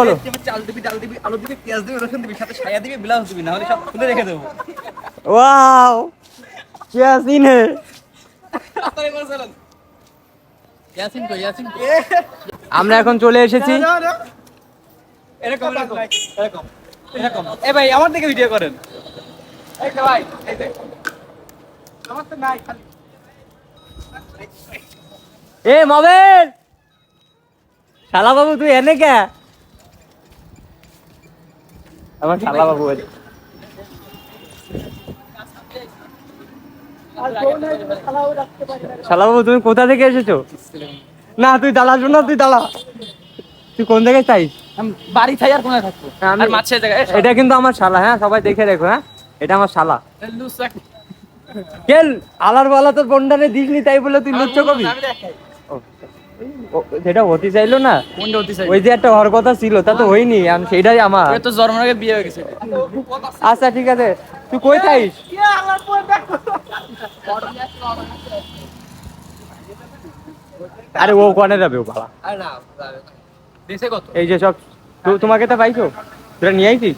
বলো। চাল দিবি, ডাল দিবি, আলু দিবি, পেঁয়াজ দিবি, রসুন দিবি, সাথে ছায়া দিবি, ব্লাউজ দিবি, না হলে সব খুলে রেখে দেবো। ওয়াও क्या सीन है। আমরা এখন চলে এসেছি। এরকম এরকম এরকম এরকম। এ ভাই আমার দিকে ভিডিও করেন। এই যে ভাই, এই যে আমার তো নাই খালি। এ মবেল, শালা বাবু তুই এনে কে? আমার শালা বাবু আছে। শালা বাবু তুমি কোথা থেকে এসেছো? না তুই দাঁড়া, শোনা তুই দাঁড়া। তুই কোন জায়গায় চাইস? বাড়ি ছাই আর কোথায় থাকবো? আর মাছের জায়গায় এটা কিন্তু আমার শালা, হ্যাঁ সবাই দেখে রেখো, হ্যাঁ এটা আমার শালা। লুসাক কেল আলার বালা তোর বন্ডারে দিসনি তাই বলে তুই লুচ্ছ কবি? আমি দেখাই। যেটা হতে চাইলো না, কোনটা হতে চাই? ওই যে একটা হওয়ার কথা ছিল তা তো হয়নি, সেটাই আমার। ওই তো জন্মের আগে বিয়ে হয়ে গেছে। আচ্ছা ঠিক আছে, তুই কই চাইস? আরে ও কোনে যাবে ও বাবা? আরে না, দেশে কত? এই যে সব তোমাকে তো পাইছো, তোরা নিয়ে আইছিস?